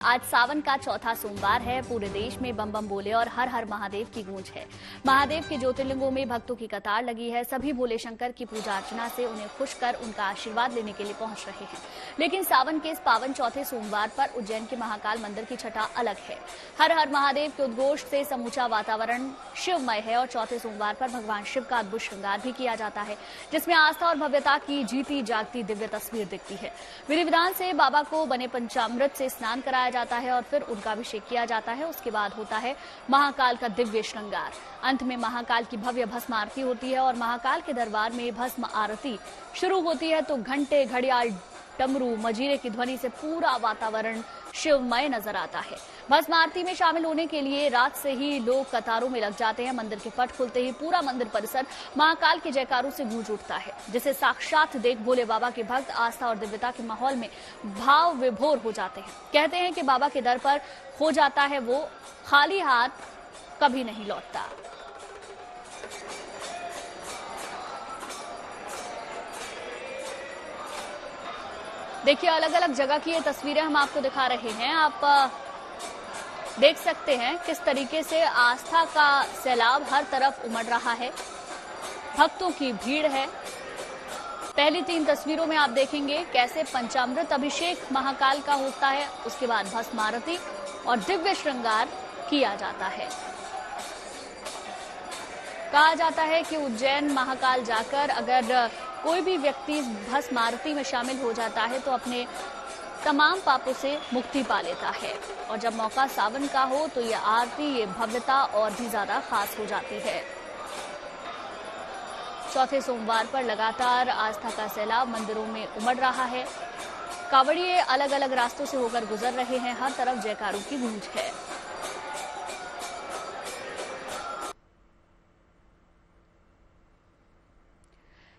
आज सावन का चौथा सोमवार है। पूरे देश में बम बम बोले और हर हर महादेव की गूंज है। महादेव के ज्योतिर्लिंगों में भक्तों की कतार लगी है। सभी भोले शंकर की पूजा अर्चना से उन्हें खुश कर उनका आशीर्वाद लेने के लिए पहुंच रहे हैं। लेकिन सावन के इस पावन चौथे सोमवार पर उज्जैन के महाकाल मंदिर की छटा अलग है। हर हर महादेव के उद्घोष से समूचा वातावरण शिवमय है और चौथे सोमवार पर भगवान शिव का अद्भुत श्रृंगार भी किया जाता है, जिसमें आस्था और भव्यता की जीती जागती दिव्य तस्वीर दिखती है। विधि विधान से बाबा को बने पंचामृत से स्नान कराया जाता है और फिर उनका अभिषेक किया जाता है। उसके बाद होता है महाकाल का दिव्य श्रृंगार। अंत में महाकाल की भव्य भस्म आरती होती है और महाकाल के दरबार में भस्म आरती शुरू होती है तो घंटे, घड़ियाल, डमरू, मजीरे की ध्वनि से पूरा वातावरण शिवमय नजर आता है। भस्म आरती में शामिल होने के लिए रात से ही लोग कतारों में लग जाते हैं। मंदिर के पट खुलते ही पूरा मंदिर परिसर महाकाल के जयकारों से गूंज उठता है, जिसे साक्षात देख भोले बाबा के भक्त आस्था और दिव्यता के माहौल में भाव विभोर हो जाते हैं। कहते हैं कि बाबा के दर पर हो जाता है वो खाली हाथ कभी नहीं लौटता। देखिए, अलग अलग जगह की ये तस्वीरें हम आपको दिखा रहे हैं। आप देख सकते हैं किस तरीके से आस्था का सैलाब हर तरफ उमड़ रहा है, भक्तों की भीड़ है। पहली 3 तस्वीरों में आप देखेंगे कैसे पंचामृत अभिषेक महाकाल का होता है, उसके बाद भस्म आरती और दिव्य श्रृंगार किया जाता है। कहा जाता है कि उज्जैन महाकाल जाकर अगर कोई भी व्यक्ति भस्म आरती में शामिल हो जाता है तो अपने तमाम पापों से मुक्ति पा लेता है। और जब मौका सावन का हो तो ये आरती, ये भव्यता और भी ज्यादा खास हो जाती है। चौथे सोमवार पर लगातार आस्था का सैलाब मंदिरों में उमड़ रहा है। कांवड़िए अलग अलग रास्तों से होकर गुजर रहे हैं। हर तरफ जयकारों की गूंज है।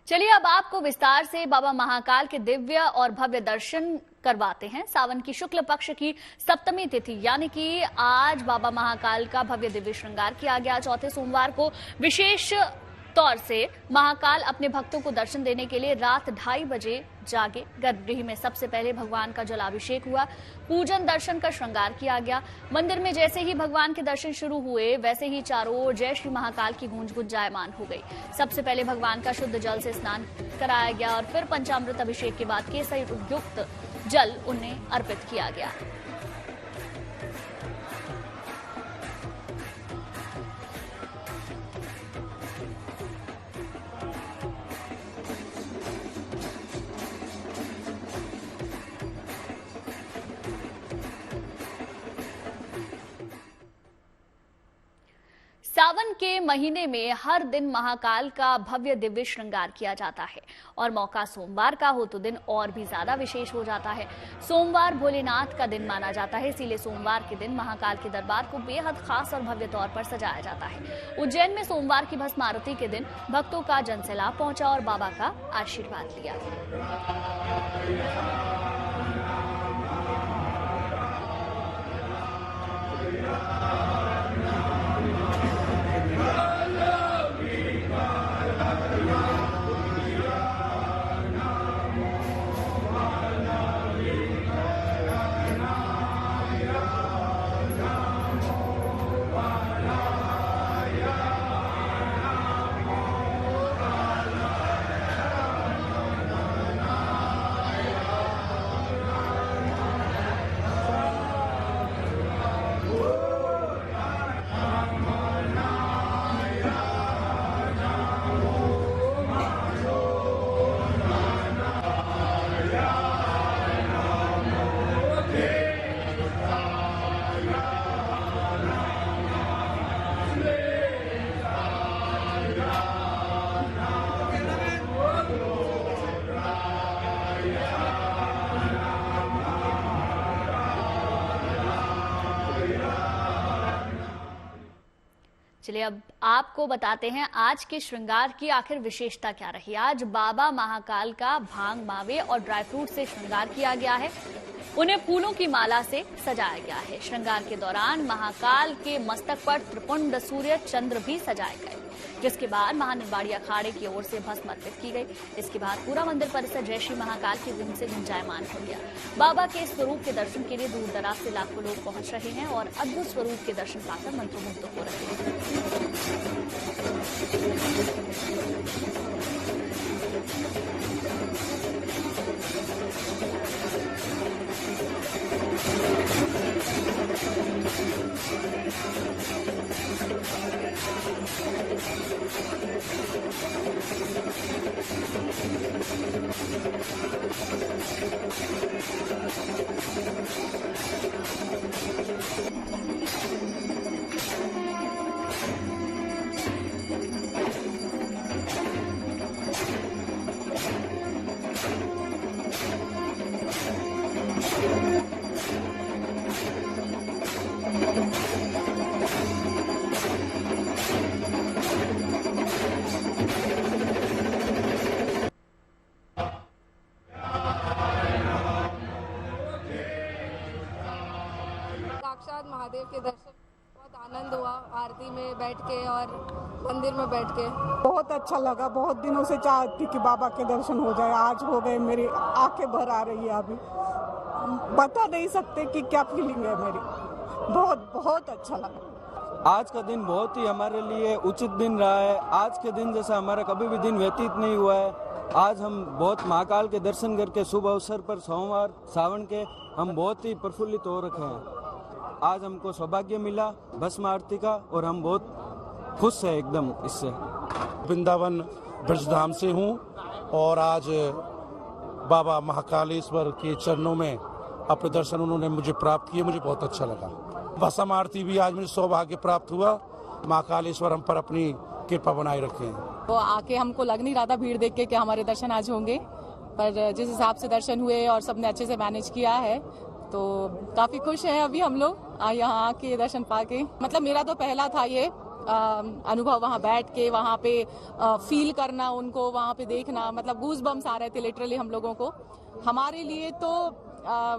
चलिए अब आपको विस्तार से बाबा महाकाल के दिव्य और भव्य दर्शन करवाते हैं। सावन की शुक्ल पक्ष की सप्तमी तिथि यानी कि आज बाबा महाकाल का भव्य दिव्य श्रृंगार किया गया। चौथे सोमवार को विशेष तौर से महाकाल अपने भक्तों को दर्शन देने के लिए रात 2:30 बजे जागे। गर्भगृह में सबसे पहले भगवान का जलाभिषेक हुआ, पूजन दर्शन का श्रृंगार किया गया। मंदिर में जैसे ही भगवान के दर्शन शुरू हुए वैसे ही चारों ओर जय श्री महाकाल की गूंज गुंजायमान हो गई। सबसे पहले भगवान का शुद्ध जल से स्नान कराया गया और फिर पंचामृत अभिषेक के बाद केसरी युक्त जल उन्हें अर्पित किया गया। सावन के महीने में हर दिन महाकाल का भव्य दिव्य श्रृंगार किया जाता है और मौका सोमवार का हो तो दिन और भी ज्यादा विशेष हो जाता है। सोमवार भोलेनाथ का दिन माना जाता है, इसीलिए सोमवार के दिन महाकाल के दरबार को बेहद खास और भव्य तौर पर सजाया जाता है। उज्जैन में सोमवार की भस्म आरती के दिन भक्तों का जनसैलाब पहुंचा और बाबा का आशीर्वाद लिया। चलिए अब आपको बताते हैं आज के श्रृंगार की आखिर विशेषता क्या रही। आज बाबा महाकाल का भांग, मावे और ड्राई फ्रूट से श्रृंगार किया गया है। उन्हें फूलों की माला से सजाया गया है। श्रृंगार के दौरान महाकाल के मस्तक पर त्रिपुंड सूर्य चंद्र भी सजाए गए, जिसके बाद महानिर्वाणी अखाड़े की ओर से भस्म अर्पित की गई। इसके बाद पूरा मंदिर परिसर जय श्री महाकाल की गूंज से गुंजायमान हो गया। बाबा के स्वरूप के दर्शन के लिए दूर दराज से लाखों लोग पहुंच रहे हैं और अद्भुत स्वरूप के दर्शन पाकर मंत्रमुग्ध हो रहे हैं। साक्षात महादेव के दर्शन बहुत आनंद हुआ, आरती में बैठ के और मंदिर में बैठ के बहुत अच्छा लगा। बहुत दिनों से चाहती कि बाबा के दर्शन हो जाए, आज हो गए। मेरी आंखें भर आ रही है, अभी बता नहीं सकते कि क्या फीलिंग है मेरी। बहुत बहुत अच्छा लगा। आज का दिन बहुत ही हमारे लिए उचित दिन रहा है। आज के दिन जैसा हमारा कभी भी दिन व्यतीत नहीं हुआ है। आज हम बहुत महाकाल के दर्शन करके शुभ अवसर पर सोमवार सावन के हम बहुत ही प्रफुल्लित हो रखे हैं। आज हमको सौभाग्य मिला भस्म आरती का और हम बहुत खुश हैं एकदम इससे। वृंदावन ब्रजधाम से हूँ और आज बाबा महाकालेश्वर के चरणों में अपने दर्शन उन्होंने मुझे प्राप्त किए, मुझे बहुत अच्छा लगा। भस्म आरती भी आज मुझे सौभाग्य प्राप्त हुआ। महाकालेश्वर हम पर अपनी कृपा बनाए रखें। तो आके हमको लग नहीं रहा था भीड़ देख के कि हमारे दर्शन आज होंगे, पर जिस हिसाब से दर्शन हुए और सबने अच्छे से मैनेज किया है तो काफी खुश हैं अभी हम लोग यहाँ आके दर्शन पाके। मतलब मेरा तो पहला था ये अनुभव, वहाँ बैठ के वहाँ पे फील करना, उनको वहाँ पे देखना, मतलब गूज बम्स आ रहे थे लिटरली हम लोगों को। हमारे लिए तो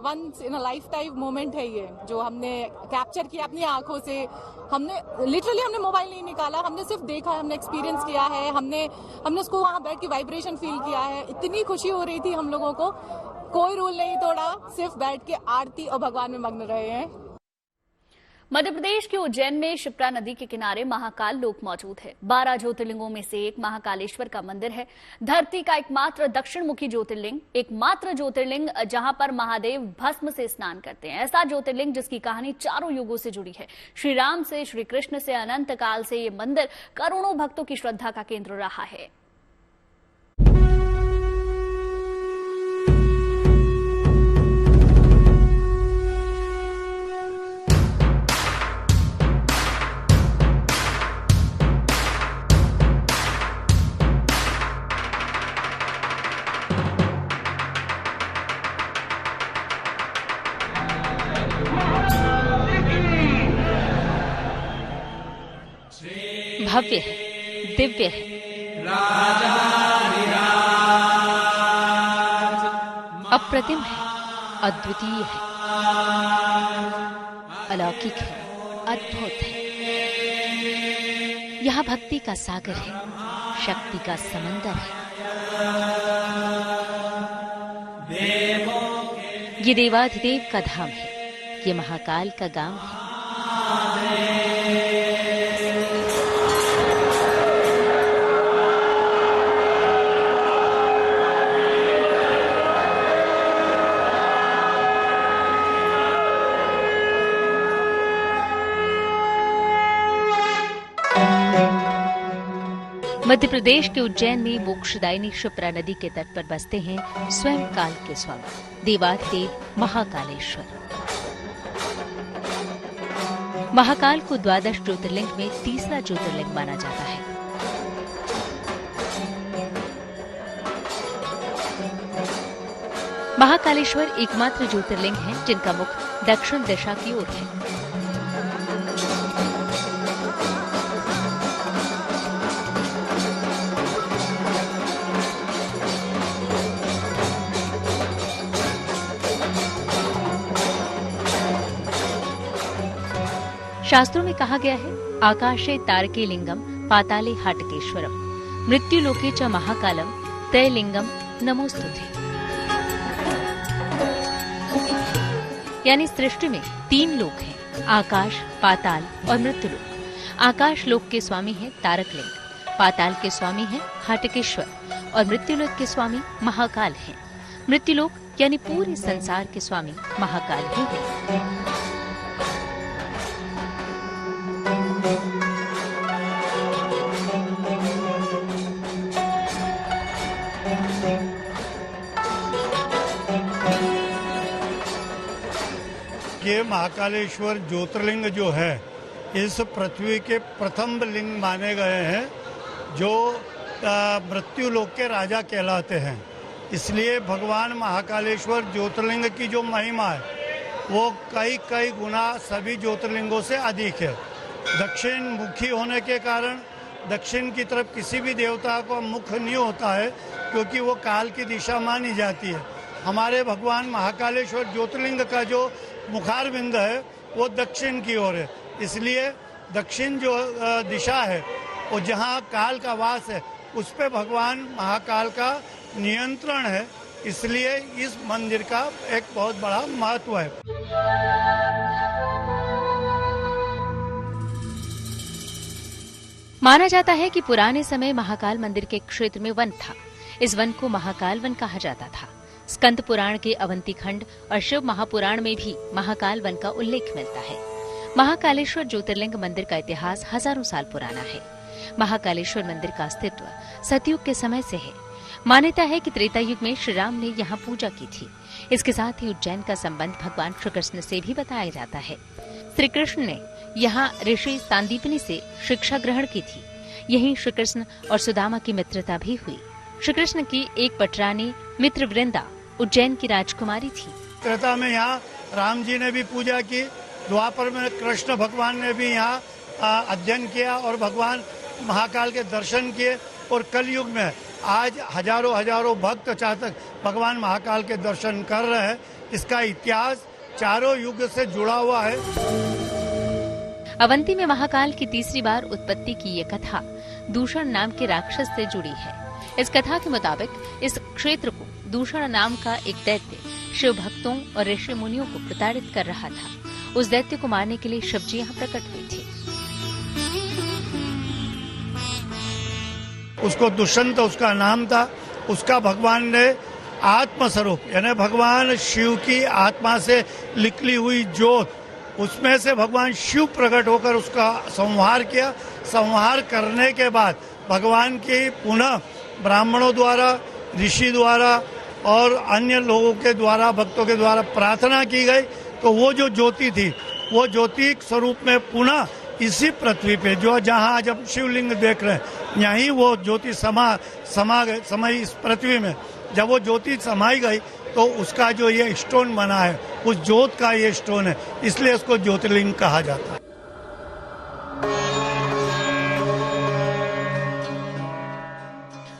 once in a lifetime moment है ये, जो हमने कैप्चर किया अपनी आंखों से। हमने लिटरली मोबाइल नहीं निकाला, हमने सिर्फ देखा, हमने एक्सपीरियंस किया है, हमने उसको वहाँ बैठ के वाइब्रेशन फील किया है। इतनी खुशी हो रही थी हम लोगों को, कोई रूल नहीं तोड़ा, सिर्फ बैठ के आरती और भगवान में मग्न रहे हैं। मध्य प्रदेश के उज्जैन में शिप्रा नदी के किनारे महाकाल लोक मौजूद है। 12 ज्योतिर्लिंगों में से एक महाकालेश्वर का मंदिर है। धरती का एकमात्र दक्षिण मुखी ज्योतिर्लिंग, एकमात्र ज्योतिर्लिंग जहां पर महादेव भस्म से स्नान करते हैं। ऐसा ज्योतिर्लिंग जिसकी कहानी चारों युगों से जुड़ी है। श्री राम से, श्री कृष्ण से, अनंत काल से ये मंदिर करोड़ों भक्तों की श्रद्धा का केंद्र रहा है। भव्य है, दिव्य है, अप्रतिम है, अद्वितीय है, अलौकिक है, अद्भुत है। यह भक्ति का सागर है, शक्ति का समंदर है। ये देवाधिदेव का धाम है, ये महाकाल का गांव है। मध्य प्रदेश के उज्जैन में मोक्षदायिनी शिप्रा नदी के तट पर बसते हैं स्वयं काल के स्वामी देवाधिदेव महाकालेश्वर। महाकाल को 12 ज्योतिर्लिंग में तीसरा ज्योतिर्लिंग माना जाता है। महाकालेश्वर एकमात्र ज्योतिर्लिंग है जिनका मुख दक्षिण दिशा की ओर है। शास्त्रों में कहा गया है, आकाशे तारके लिंगम पाताले हाटकेश्वरम मृत्युलोके च महाकालम त्रयलिंगम नमोस्तुते। यानी सृष्टि में 3 लोक हैं, आकाश, पाताल और मृत्युलोक। आकाश लोक के स्वामी है तारक लिंग, पाताल के स्वामी है हाटकेश्वर और मृत्युलोक के स्वामी महाकाल हैं। मृत्युलोक यानी पूरे संसार के स्वामी महाकाल ही हैं। ये महाकालेश्वर ज्योतिर्लिंग जो है इस पृथ्वी के प्रथम लिंग माने गए हैं, जो मृत्युलोक के राजा कहलाते हैं। इसलिए भगवान महाकालेश्वर ज्योतिर्लिंग की जो महिमा है वो कई गुना सभी ज्योतिर्लिंगों से अधिक है। दक्षिण मुखी होने के कारण दक्षिण की तरफ किसी भी देवता को मुख नहीं होता है, क्योंकि वो काल की दिशा मानी जाती है। हमारे भगवान महाकालेश्वर ज्योतिर्लिंग का जो मुखार बिंद है वो दक्षिण की ओर है। इसलिए दक्षिण जो दिशा है वो जहाँ काल का वास है उस पे भगवान महाकाल का नियंत्रण है। इसलिए इस मंदिर का एक बहुत बड़ा महत्व है। माना जाता है कि पुराने समय महाकाल मंदिर के क्षेत्र में वन था। इस वन को महाकाल वन कहा जाता था। स्कंद पुराण के अवंती खंड और शिव महापुराण में भी महाकाल वन का उल्लेख मिलता है। महाकालेश्वर ज्योतिर्लिंग मंदिर का इतिहास हजारों साल पुराना है। महाकालेश्वर मंदिर का अस्तित्व सतयुग के समय से है। मान्यता है कि त्रेता युग में श्री राम ने यहाँ पूजा की थी। इसके साथ ही उज्जैन का संबंध भगवान श्री कृष्ण से भी बताया जाता है। श्री कृष्ण ने यहाँ ऋषि सांदीपनि से शिक्षा ग्रहण की थी। यहीं श्री कृष्ण और सुदामा की मित्रता भी हुई। श्री कृष्ण की एक पटरानी मित्र वृंदा उज्जैन की राजकुमारी थी। त्रेता में यहाँ राम जी ने भी पूजा की, द्वापर में कृष्ण भगवान ने भी यहाँ अध्ययन किया और भगवान महाकाल के दर्शन किए, और कलयुग में आज हजारों भक्त चातक भगवान महाकाल के दर्शन कर रहे हैं। इसका इतिहास चारों युग से जुड़ा हुआ है। अवंती में महाकाल की तीसरी बार उत्पत्ति की ये कथा दूषण नाम के राक्षस से जुड़ी है। इस कथा के मुताबिक इस क्षेत्र को दूषण नाम का एक दैत्य शिव भक्तों और ऋषि मुनियों को प्रताड़ित कर रहा था। उस दैत्य को मारने के लिए शिव जी यहाँ प्रकट हुए थे। उसको दुष्यंत उसका नाम था। उसका भगवान ने आत्म स्वरूप यानी भगवान शिव की आत्मा से निकली हुई ज्योत, उसमें से भगवान शिव प्रकट होकर उसका संहार किया। संहार करने के बाद भगवान की पुनः ब्राह्मणों द्वारा, ऋषि द्वारा और अन्य लोगों के द्वारा, भक्तों के द्वारा प्रार्थना की गई। तो वो जो ज्योति थी वो ज्योति स्वरूप में पुनः इसी पृथ्वी पे जो जहाँ जब शिवलिंग देख रहे हैं यहीं वो ज्योति समाई इस पृथ्वी में। जब वो ज्योति समाई गई तो उसका जो ये स्टोन बना है उस ज्योत का ये स्टोन है, इसलिए उसको ज्योतिर्लिंग कहा जाता है।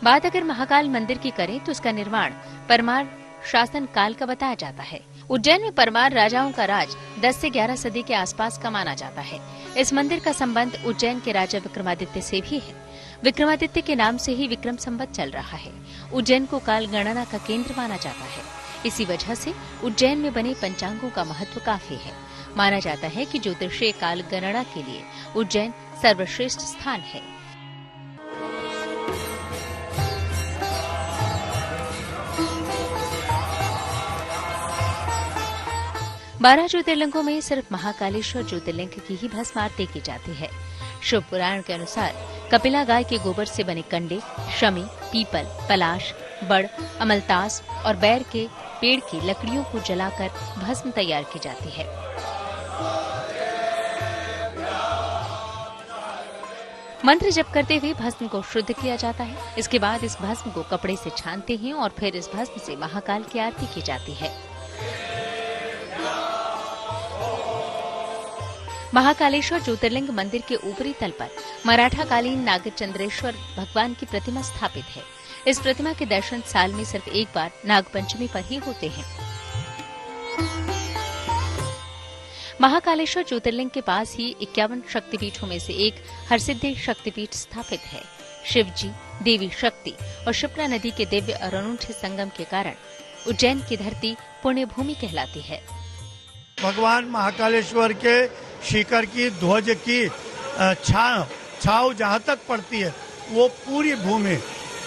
बात अगर महाकाल मंदिर की करें तो उसका निर्माण परमार शासन काल का बताया जाता है। उज्जैन में परमार राजाओं का राज 10 से 11 सदी के आसपास का माना जाता है। इस मंदिर का संबंध उज्जैन के राजा विक्रमादित्य से भी है। विक्रमादित्य के नाम से ही विक्रम संवत चल रहा है। उज्जैन को काल गणना का केंद्र माना जाता है। इसी वजह से उज्जैन में बने पंचांगों का महत्व काफी है। माना जाता है कि ज्योतिषीय काल गणना के लिए उज्जैन सर्वश्रेष्ठ स्थान है। 12 ज्योतिर्लिंगों में सिर्फ महाकालेश्वर ज्योतिर्लिंग की ही भस्म आरती की जाती है। शिव पुराण के अनुसार कपिला गाय के गोबर से बने कंडे, शमी, पीपल, पलाश, बड़, अमलतास और बैर के पेड़ की लकड़ियों को जलाकर भस्म तैयार की जाती है। मंत्र जप करते हुए भस्म को शुद्ध किया जाता है। इसके बाद इस भस्म को कपड़े से छानते हैं और फिर इस भस्म से महाकाल की आरती की जाती है। महाकालेश्वर ज्योतिर्लिंग मंदिर के ऊपरी तल पर मराठाकालीन नागचंद्रेश्वर भगवान की प्रतिमा स्थापित है। इस प्रतिमा के दर्शन साल में सिर्फ एक बार नागपंचमी पर ही होते हैं। महाकालेश्वर ज्योतिर्लिंग के पास ही 51 शक्तिपीठों में से एक हरसिद्धि शक्तिपीठ स्थापित है। शिव जी, देवी शक्ति और क्षिप्रा नदी के दिव्य और अनूठे संगम के कारण उज्जैन की धरती पुण्य भूमि कहलाती है। भगवान महाकालेश्वर के शिखर की ध्वज की छाव जहाँ तक पड़ती है वो पूरी भूमि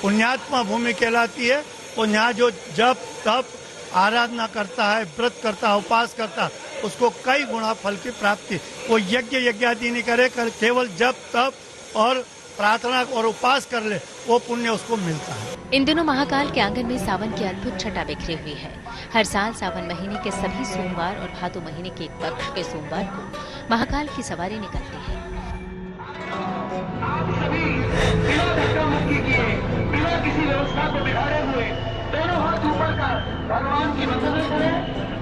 पुण्यात्मा भूमि कहलाती है। और यहाँ जो जप तप आराधना करता है, व्रत करता है, उपास करता है, उसको कई गुणा फल की प्राप्ति। वो यज्ञ आदि नहीं करे, केवल जप तप और प्रार्थना और उपास कर ले, वो पुण्य उसको मिलता है। इन दिनों महाकाल के आंगन में सावन की अद्भुत छटा बिखरी हुई है। हर साल सावन महीने के सभी सोमवार और भादो महीने के एक पक्ष के सोमवार को महाकाल की सवारी निकलती है। आप सभी बिना धक्का-मुक्की किए, बिना किसी व्यवस्था को बिगाड़े हुए दोनों हाथ ऊपर कर भगवान की वंदना करें,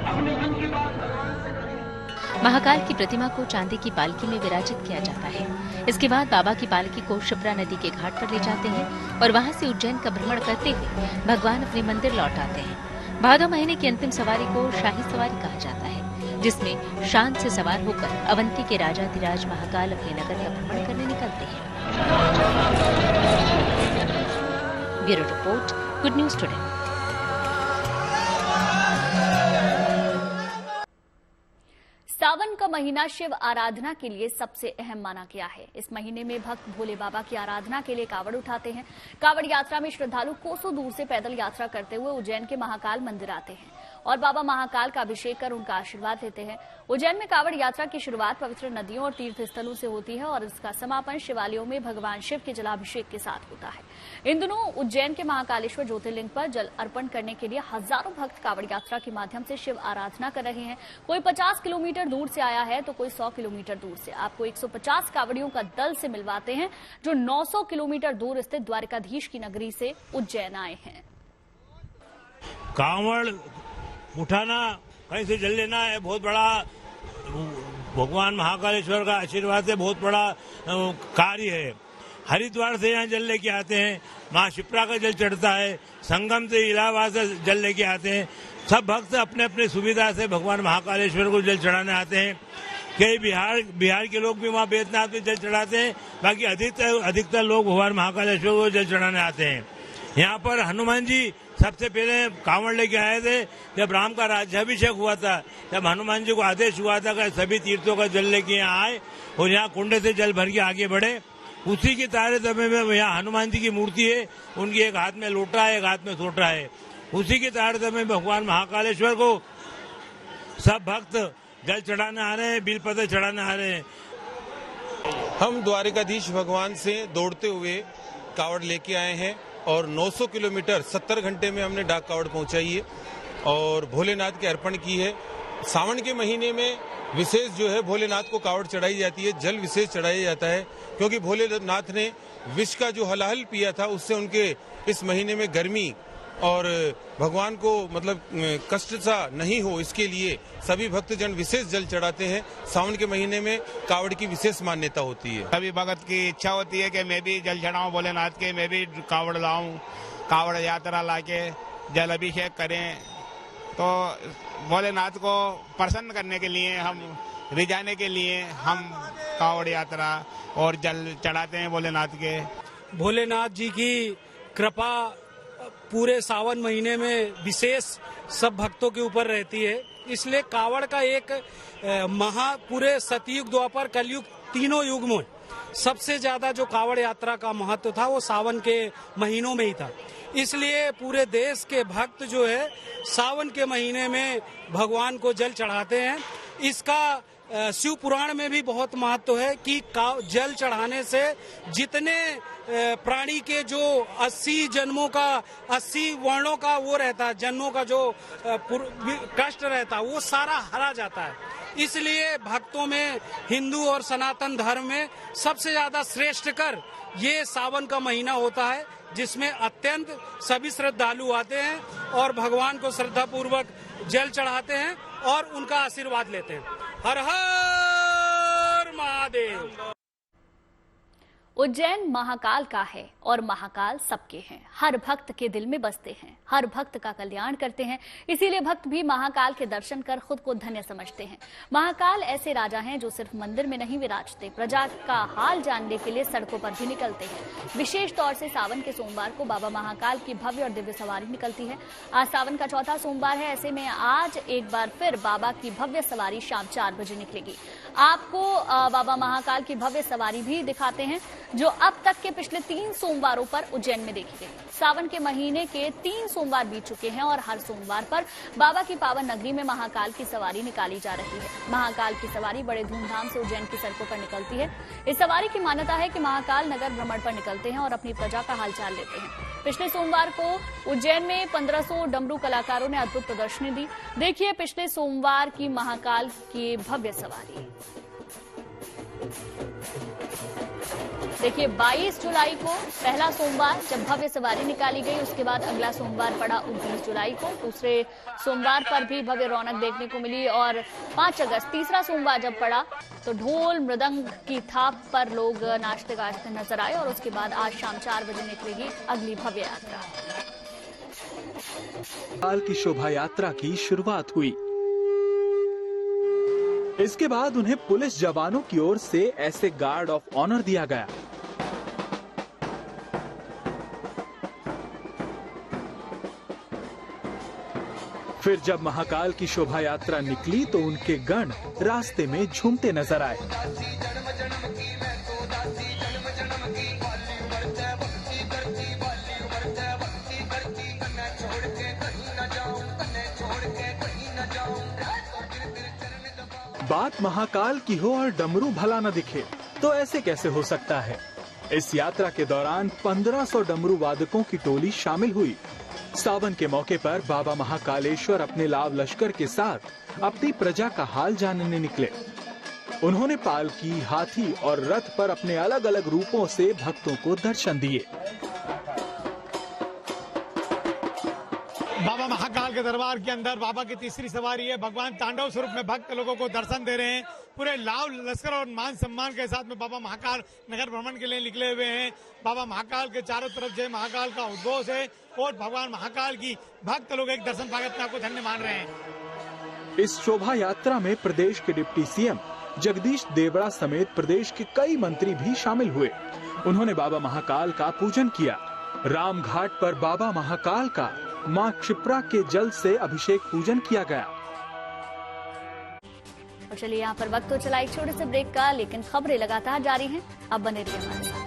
अपने मन की बात भगवान से करें। महाकाल की प्रतिमा को चांदी की पालकी में विराजित किया जाता है। इसके बाद बाबा की पालकी को क्षिप्रा नदी के घाट पर ले जाते हैं और वहां से उज्जैन का भ्रमण करते हुए भगवान अपने मंदिर लौट आते हैं। भादो महीने की अंतिम सवारी को शाही सवारी कहा जाता है, जिसमें शान से सवार होकर अवंती के राजाधिराज महाकाल अपने नगर का भ्रमण करने निकलते हैं। Bureau report, good news today. Sawan का महीना शिव आराधना के लिए सबसे अहम माना गया है। इस महीने में भक्त भोले बाबा की आराधना के लिए कावड़ उठाते हैं। कावड़ यात्रा में श्रद्धालु कोसों दूर से पैदल यात्रा करते हुए उज्जैन के महाकाल मंदिर आते हैं और बाबा महाकाल का अभिषेक कर उनका आशीर्वाद लेते हैं। उज्जैन में कावड़ यात्रा की शुरुआत पवित्र नदियों और तीर्थ स्थलों से होती है और इसका समापन शिवालयों में भगवान शिव के जलाभिषेक के साथ होता है। इन दिनों उज्जैन के महाकालेश्वर ज्योतिर्लिंग पर जल अर्पण करने के लिए हजारों भक्त कावड़ यात्रा के माध्यम से शिव आराधना कर रहे हैं। कोई 50 किलोमीटर दूर से आया है तो कोई 100 किलोमीटर दूर से। आपको 150 कावड़ियों का दल से मिलवाते हैं जो 900 किलोमीटर दूर स्थित द्वारकाधीश की नगरी से उज्जैन आए हैं। कावड़ उठाना, कहीं से जल लेना है बहुत बड़ा, भगवान महाकालेश्वर का आशीर्वाद से बहुत बड़ा कार्य है। हरिद्वार से यहाँ जल लेके आते हैं, माँ क्षिप्रा का जल चढ़ता है, संगम से इलाहाबाद से जल लेके आते हैं। सब भक्त अपने अपने सुविधा से भगवान महाकालेश्वर को जल चढ़ाने आते हैं। कई बिहार के लोग भी वहाँ बैद्यनाथ में जल चढ़ाते हैं, बाकी अधिकतर लोग भगवान महाकालेश्वर को जल चढ़ाने आते हैं। यहाँ पर हनुमान जी सबसे पहले कांवड़ लेके आए थे। जब राम का राज्याभिषेक हुआ था, जब हनुमान जी को आदेश हुआ था कि सभी तीर्थों का जल लेके यहाँ आए और यहाँ कुंडे से जल भर के आगे बढ़े, उसी के तारे तमे में यहाँ हनुमान जी की मूर्ति है। उनकी एक हाथ में लोटा है, एक हाथ में सोटा है। उसी के तारे तमे भगवान महाकालेश्वर को सब भक्त जल चढ़ाने आ रहे हैं, बेलपत्र चढ़ाने आ रहे हैं। हम द्वारकाधीश भगवान से दौड़ते हुए कावड़ लेके आए हैं और 900 किलोमीटर 70 घंटे में हमने डाक कावड़ पहुंचाई है और भोलेनाथ के अर्पण की है। सावन के महीने में विशेष जो है भोलेनाथ को कावड़ चढ़ाई जाती है, जल विशेष चढ़ाया जाता है, क्योंकि भोलेनाथ ने विष का जो हलाहल पिया था उससे उनके इस महीने में गर्मी और भगवान को मतलब कष्ट सा नहीं हो, इसके लिए सभी भक्तजन विशेष जल चढ़ाते हैं। सावन के महीने में कावड़ की विशेष मान्यता होती है। सभी भक्त की इच्छा होती है कि मैं भी जल चढ़ाऊं भोलेनाथ के, मैं भी कावड़ लाऊं, कावड़ यात्रा लाके जल अभिषेक करें। तो भोलेनाथ को प्रसन्न करने के लिए, हम रिझाने के लिए हम कावड़ यात्रा और जल चढ़ाते हैं भोलेनाथ के। भोलेनाथ जी की कृपा पूरे सावन महीने में विशेष सब भक्तों के ऊपर रहती है, इसलिए कावड़ का एक पूरे सतयुग, द्वापर, कलयुग तीनों युग में सबसे ज्यादा जो कावड़ यात्रा का महत्व था वो सावन के महीनों में ही था। इसलिए पूरे देश के भक्त जो है सावन के महीने में भगवान को जल चढ़ाते हैं। इसका शिव पुराण में भी बहुत महत्व है कि जल चढ़ाने से जितने प्राणी के जो 80 जन्मों का, 80 वर्णों का वो रहता है, जन्मों का जो कष्ट रहता है वो सारा हरा जाता है। इसलिए भक्तों में, हिंदू और सनातन धर्म में सबसे ज्यादा श्रेष्ठ कर ये सावन का महीना होता है, जिसमें अत्यंत सभी श्रद्धालु आते हैं और भगवान को श्रद्धा पूर्वक जल चढ़ाते हैं और उनका आशीर्वाद लेते हैं। हर हर महादेव। उज्जैन महाकाल का है और महाकाल सबके हैं। हर भक्त के दिल में बसते हैं, हर भक्त का कल्याण करते हैं। इसीलिए भक्त भी महाकाल के दर्शन कर खुद को धन्य समझते हैं। महाकाल ऐसे राजा हैं जो सिर्फ मंदिर में नहीं विराजते, प्रजा का हाल जानने के लिए सड़कों पर भी निकलते हैं। विशेष तौर से सावन के सोमवार को बाबा महाकाल की भव्य और दिव्य सवारी निकलती है। आज सावन का चौथा सोमवार है, ऐसे में आज एक बार फिर बाबा की भव्य सवारी शाम 4 बजे निकलेगी। आपको बाबा महाकाल की भव्य सवारी भी दिखाते हैं जो अब तक के पिछले 3 सोमवारों पर उज्जैन में देखी गई। सावन के महीने के 3 सोमवार बीत चुके हैं और हर सोमवार पर बाबा की पावन नगरी में महाकाल की सवारी निकाली जा रही है। महाकाल की सवारी बड़े धूमधाम से उज्जैन की सड़कों पर निकलती है। इस सवारी की मान्यता है कि महाकाल नगर भ्रमण पर निकलते हैं और अपनी प्रजा का हालचाल लेते हैं। पिछले सोमवार को उज्जैन में 1500 डमरू कलाकारों ने अद्भुत प्रदर्शनी दी। देखिए पिछले सोमवार की महाकाल की भव्य सवारी। देखिए 22 जुलाई को पहला सोमवार जब भव्य सवारी निकाली गई, उसके बाद अगला सोमवार पड़ा 29 जुलाई को। दूसरे सोमवार पर भी भव्य रौनक देखने को मिली और 5 अगस्त तीसरा सोमवार जब पड़ा तो ढोल मृदंग की थाप पर लोग नाचते गाजते नजर आए और उसके बाद आज शाम 4 बजे निकलेगी अगली भव्य यात्रा। काल की शोभा यात्रा की शुरुआत हुई। इसके बाद उन्हें पुलिस जवानों की ओर से ऐसे गार्ड ऑफ ऑनर दिया गया। फिर जब महाकाल की शोभा यात्रा निकली तो उनके गण रास्ते में झूमते नजर आए। बात महाकाल की हो और डमरू भला न दिखे तो ऐसे कैसे हो सकता है। इस यात्रा के दौरान 1500 डमरू वादकों की टोली शामिल हुई। सावन के मौके पर बाबा महाकालेश्वर अपने लाव लश्कर के साथ अपनी प्रजा का हाल जानने निकले। उन्होंने पालकी, हाथी और रथ पर अपने अलग अलग रूपों से भक्तों को दर्शन दिए। बाबा महाकाल के दरबार के अंदर बाबा की तीसरी सवारी है। भगवान तांडव स्वरूप में भक्त लोगों को दर्शन दे रहे हैं। पूरे लाव लश्कर और मान सम्मान के साथ में बाबा महाकाल नगर भ्रमण के लिए निकले हुए हैं। बाबा महाकाल के चारों तरफ जय महाकाल का उद्घोष है और भगवान महाकाल की भक्त लोग एक दर्शन पाकर अपने आप को धन्य मान रहे हैं। इस शोभा यात्रा में प्रदेश के डिप्टी सीएम जगदीश देवड़ा समेत प्रदेश के कई मंत्री भी शामिल हुए। उन्होंने बाबा महाकाल का पूजन किया। रामघाट पर बाबा महाकाल का मां क्षिप्रा के जल से अभिषेक पूजन किया गया। और चलिए यहाँ पर वक्त तो चला एक छोटे से ब्रेक का, लेकिन खबरें लगातार जारी हैं। अब बने रहिए हमारे साथ।